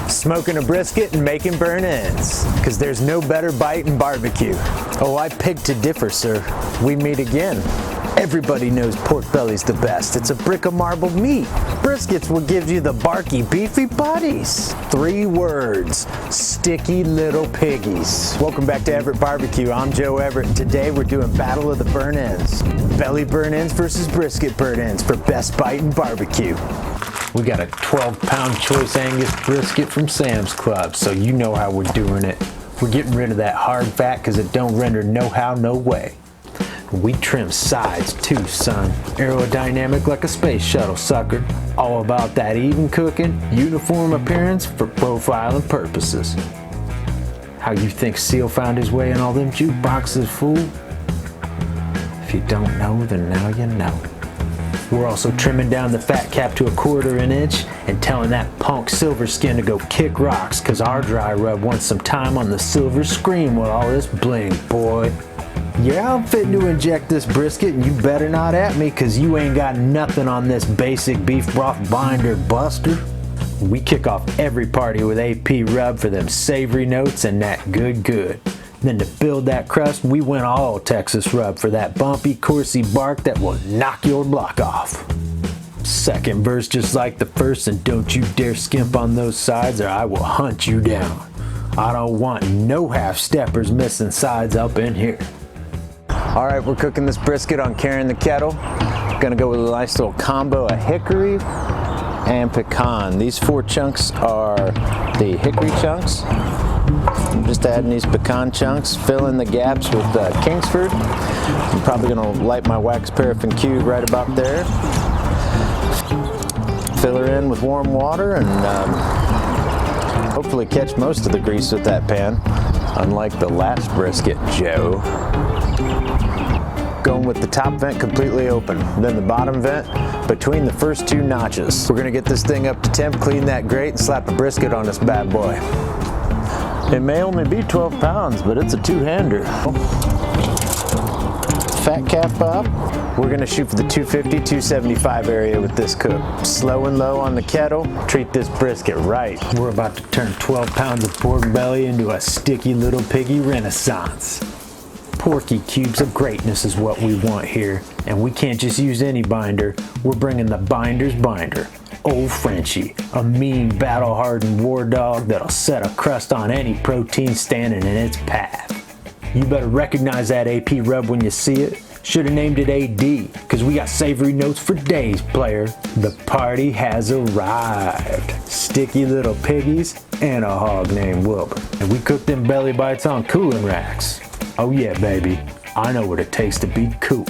Smoking a brisket and making burnt ends, because there's no better bite in barbecue. Oh, I beg to differ, sir. We meet again. Everybody knows pork belly's the best. It's a brick of marble meat. Brisket's what gives you the barky, beefy bodies. 3 words, sticky little piggies. Welcome back to Everett Barbecue. I'm Joe Everett, and today we're doing Battle of the Burnt Ends. Belly burnt ends versus brisket burnt ends for best bite in barbecue. We got a 12-pound choice Angus brisket from Sam's Club, so you know how we're doing it. We're getting rid of that hard fat because it don't render no how, no way. We trim sides too, son. Aerodynamic like a space shuttle, sucker. All about that even cooking, uniform appearance for profiling purposes. How you think Seal found his way in all them jukeboxes, fool? If you don't know, then now you know. We're also trimming down the fat cap to 1/4 inch and telling that punk silver skin to go kick rocks, cause our dry rub wants some time on the silver screen with all this bling, boy. Yeah, I'm fitting to inject this brisket, and you better not at me, cause you ain't got nothing on this basic beef broth binder, buster. We kick off every party with AP rub for them savory notes and that good. Then to build that crust, we went all Texas rub for that bumpy, coursey bark that will knock your block off. Second verse just like the first, and don't you dare skimp on those sides or I will hunt you down. I don't want no half-steppers missing sides up in here. All right, we're cooking this brisket on carrying the kettle. Gonna go with a nice little combo of hickory and pecan. These 4 chunks are the hickory chunks. I'm just adding these pecan chunks, filling the gaps with Kingsford. I'm probably gonna light my wax paraffin cube right about there. Fill her in with warm water and hopefully catch most of the grease with that pan, unlike the last brisket, Joe. Going with the top vent completely open, then the bottom vent between the first 2 notches. We're gonna get this thing up to temp, clean that grate, and slap a brisket on this bad boy. It may only be 12 pounds, but it's a 2-hander. Fat cap up. We're gonna shoot for the 250, 275 area with this cook. Slow and low on the kettle. Treat this brisket right. We're about to turn 12 pounds of pork belly into a sticky little piggy renaissance. Porky cubes of greatness is what we want here, and we can't just use any binder. We're bringing the binder's binder. Old Frenchy, a mean, battle-hardened war dog that'll set a crust on any protein standing in its path. You better recognize that AP rub when you see it. Should've named it AD, cause we got savory notes for days, player. The party has arrived. Sticky little piggies and a hog named Wilbur. And we cook them belly bites on cooling racks. Oh yeah, baby, I know what it takes to be cool.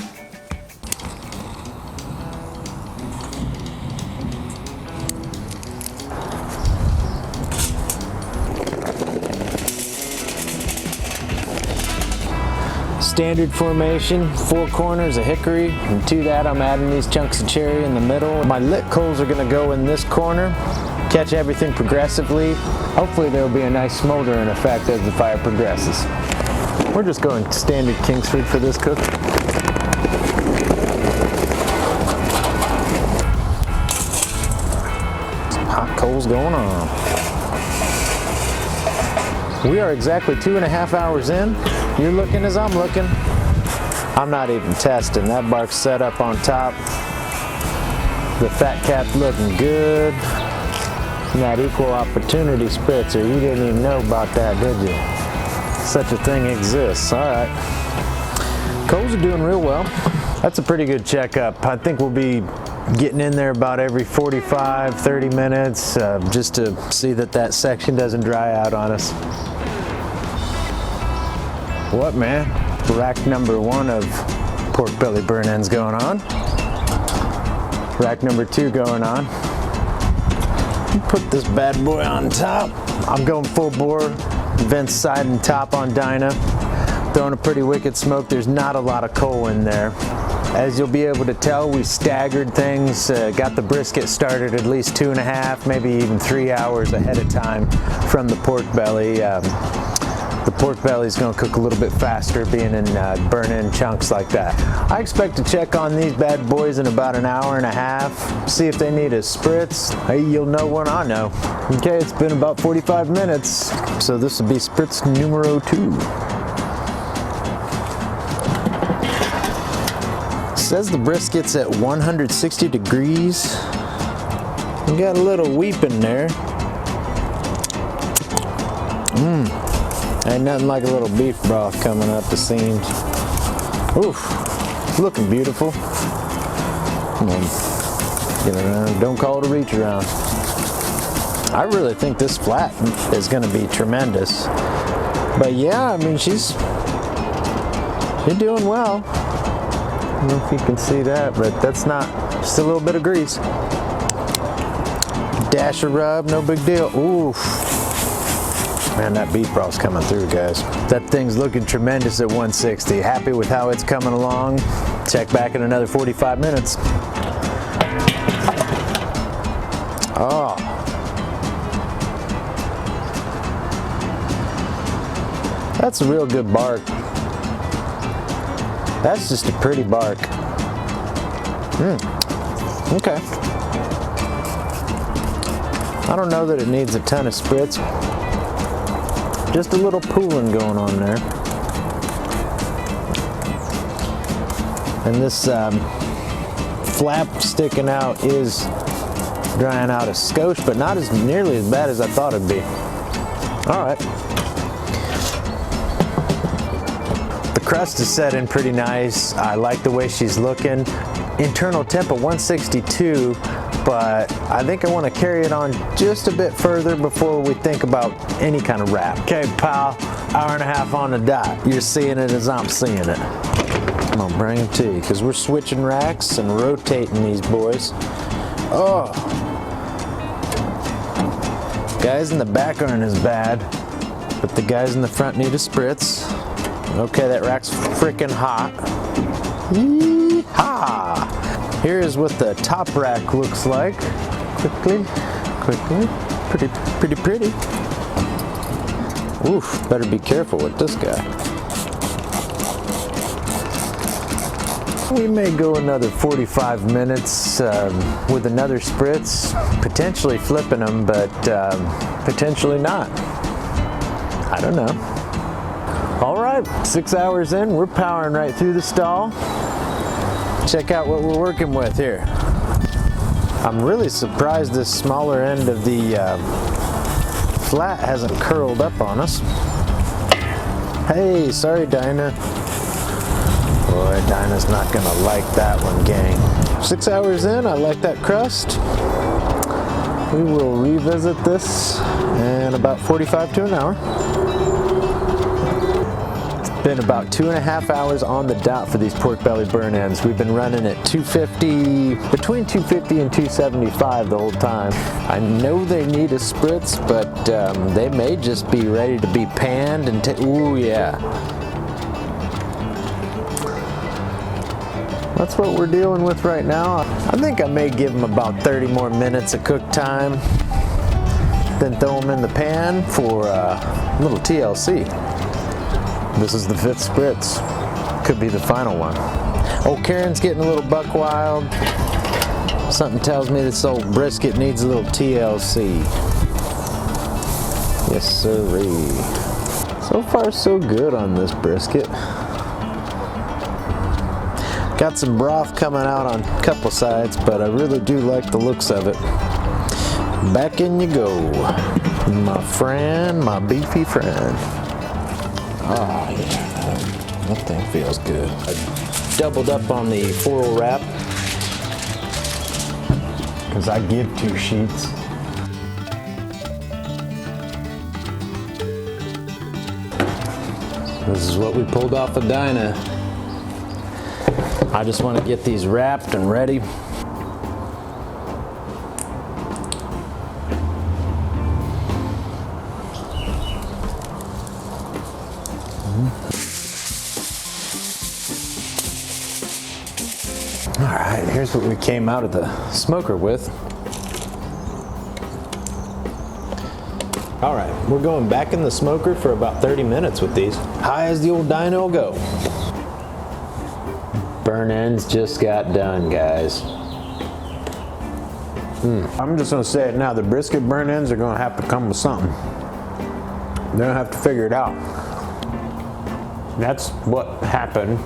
Standard formation, 4 corners of hickory, and to that I'm adding these chunks of cherry in the middle. My lit coals are gonna go in this corner, catch everything progressively. Hopefully there'll be a nice smoldering effect as the fire progresses. We're just going standard Kingsford for this cook. Some hot coals going on. We are exactly 2.5 hours in. You're looking as I'm looking. I'm not even testing. That bark's set up on top. The fat cap's looking good. And that equal opportunity spritzer, you didn't even know about that, did you? Such a thing exists. All right. Coals are doing real well. That's a pretty good checkup. I think we'll be getting in there about every 45, 30 minutes just to see that section doesn't dry out on us. What, man? Rack number 1 of pork belly burnt ends going on. Rack number 2 going on. Put this bad boy on top. I'm going full bore, vents side and top on Dyna. Throwing a pretty wicked smoke. There's not a lot of coal in there. As you'll be able to tell, we staggered things, got the brisket started at least 2.5, maybe even 3 hours ahead of time from the pork belly. The pork belly's gonna cook a little bit faster being in burn-in chunks like that. I expect to check on these bad boys in about an hour and a half, see if they need a spritz. Hey, you'll know when I know. Okay, it's been about 45 minutes, so this will be spritz numero 2. Says the brisket's at 160 degrees. We got a little Weepin there. Ain't nothing like a little beef broth coming up the seams. Oof, looking beautiful. Come on, get around. Don't call it a reach around. I really think this flat is going to be tremendous. But yeah, I mean, she's doing well. I don't know if you can see that, but that's not, just a little bit of grease. Dash of rub, no big deal. Oof. Man, that beef broth's coming through, guys. That thing's looking tremendous at 160. Happy with how it's coming along. Check back in another 45 minutes. Oh. That's a real good bark. That's just a pretty bark. Okay. I don't know that it needs a ton of spritz. Just a little pooling going on there. And this flap sticking out is drying out a skosh, but not as nearly as bad as I thought it'd be. All right. The crust is set in pretty nice. I like the way she's looking. Internal temp at 162, but I think I want to carry it on just a bit further before we think about any kind of wrap. Okay, pal, hour and a half on the dot. You're seeing it as I'm seeing it. I'm gonna bring it to you because we're switching racks and rotating these boys. Oh, guys in the back aren't as bad, but the guys in the front need a spritz. Okay, that rack's frickin' hot. Yeehaw! Here is what the top rack looks like. Quickly, pretty. Oof, better be careful with this guy. We may go another 45 minutes with another spritz, potentially flipping them, but potentially not. I don't know. All right, 6 hours in, we're powering right through the stall. Check out what we're working with here. I'm really surprised this smaller end of the flat hasn't curled up on us. Hey, sorry Dyna. Boy, Dyna's not gonna like that one, gang. 6 hours in, I like that crust. We will revisit this in about 45 to an hour. Been about 2.5 hours on the dot for these pork belly burn ends. We've been running at 250, between 250 and 275 the whole time. I know they need a spritz, but they may just be ready to be panned and ooh yeah. That's what we're dealing with right now. I think I may give them about 30 more minutes of cook time, then throw them in the pan for a little TLC. This is the 5th spritz. Could be the final one. Oh, Karen's getting a little buck wild. Something tells me this old brisket needs a little TLC. Yes, sirree. So far, so good on this brisket. Got some broth coming out on a couple sides, but I really do like the looks of it. Back in you go, my friend, my beefy friend. Oh yeah, that thing feels good. I doubled up on the foil wrap because I give 2 sheets. This is what we pulled off of Dyna. I just want to get these wrapped and ready. All right, here's what we came out of the smoker with. All right, we're going back in the smoker for about 30 minutes with these. High as the old Dyna will go. Burnt ends just got done, guys. I'm just gonna say it now, the brisket burnt ends are gonna have to come with something. They're gonna have to figure it out. That's what happened.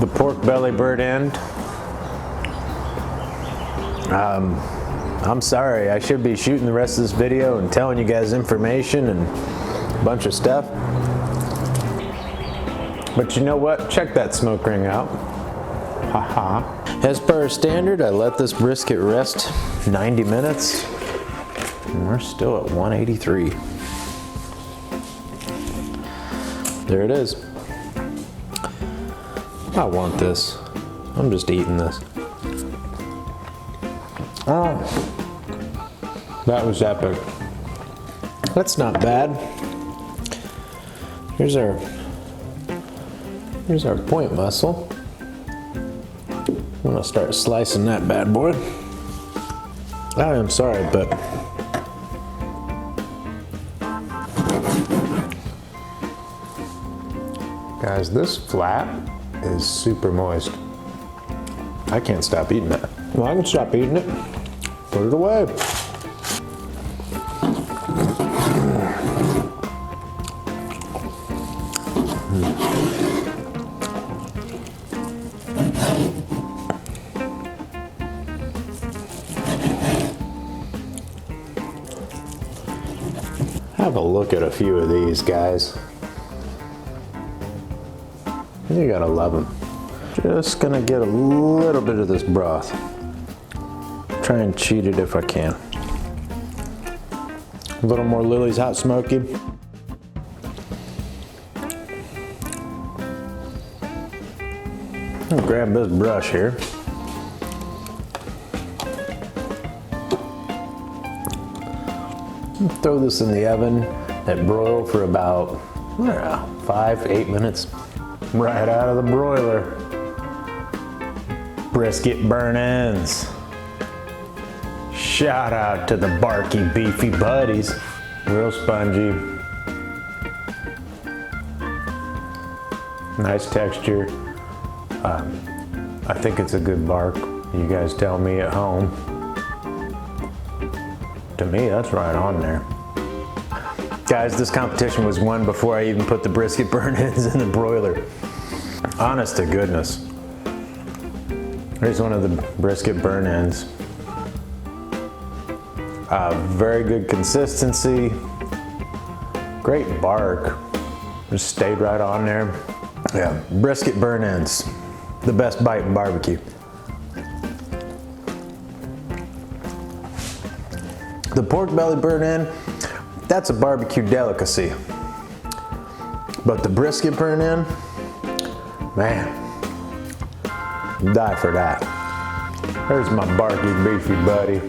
The pork belly burnt end. I'm sorry, I should be shooting the rest of this video and telling you guys information and a bunch of stuff. But you know what? Check that smoke ring out. Haha. As per standard, I let this brisket rest 90 minutes. And we're still at 183. There it is. I want this. I'm just eating this. Oh, that was epic. That's not bad. Here's our point muscle. I'm gonna start slicing that bad boy. I am sorry, but guys, this flat is super moist. I can't stop eating it. Well, I can stop eating it. Put it away. Have a look at a few of these, guys. You gotta love them. Just gonna get a little bit of this broth. Try and cheat it if I can. A little more Lily's Hot Smoky. I'll grab this brush here. Throw this in the oven at broil for about, I don't know, 5 to 8 minutes. Right out of the broiler. Brisket burnt ends. Shout out to the Barky Beefy buddies. Real spongy. Nice texture. I think it's a good bark. You guys tell me at home. To me, that's right on there. Guys, this competition was won before I even put the brisket burnt ends in the broiler. Honest to goodness. Here's one of the brisket burnt ends. Very good consistency. Great bark. Just stayed right on there. Yeah, brisket burnt ends. The best bite in barbecue. The pork belly burnt end, that's a barbecue delicacy. But the brisket burnt end, man, die for that. There's my Barky Beefy buddy.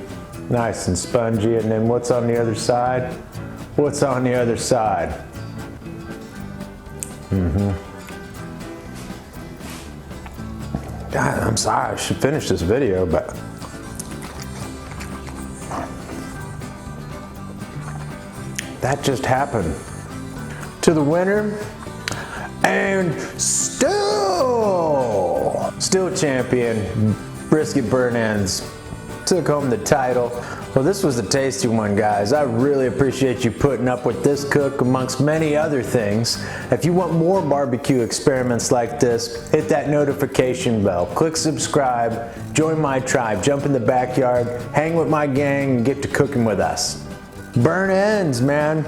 Nice and spongy, and then what's on the other side? What's on the other side? God, I'm sorry, I should finish this video, but that just happened. To the winner, and still champion, Brisket Burnt Ends, took home the title. Well, this was a tasty one, guys. I really appreciate you putting up with this cook amongst many other things. If you want more barbecue experiments like this, hit that notification bell, click subscribe, join my tribe, jump in the backyard, hang with my gang, and get to cooking with us. Burnt ends, man.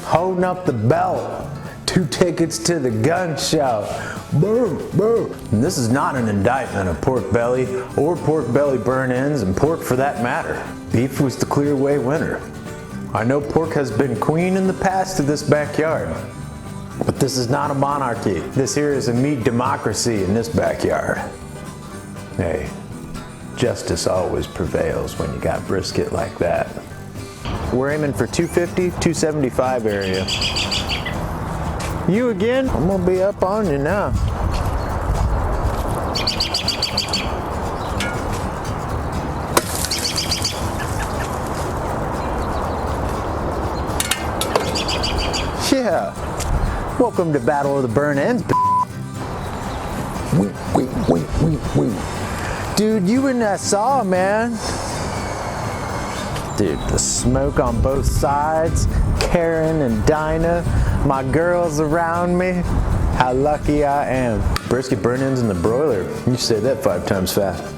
Holding up the belt. 2 tickets to the gun show. Boom, boom. And this is not an indictment of pork belly or pork belly burnt ends, and pork for that matter. Beef was the clear way winner. I know pork has been queen in the past to this backyard, but this is not a monarchy. This here is a meat democracy in this backyard. Hey, justice always prevails when you got brisket like that. We're aiming for 250, 275 area. You again? I'm gonna be up on you now. Yeah. Welcome to Battle of the Burnt Ends. Dude, you and that saw, man. Dude, the smoke on both sides, Karen and Dyna, my girls around me. How lucky I am. Brisket Burnt Ends in the broiler. You said that 5 times fast.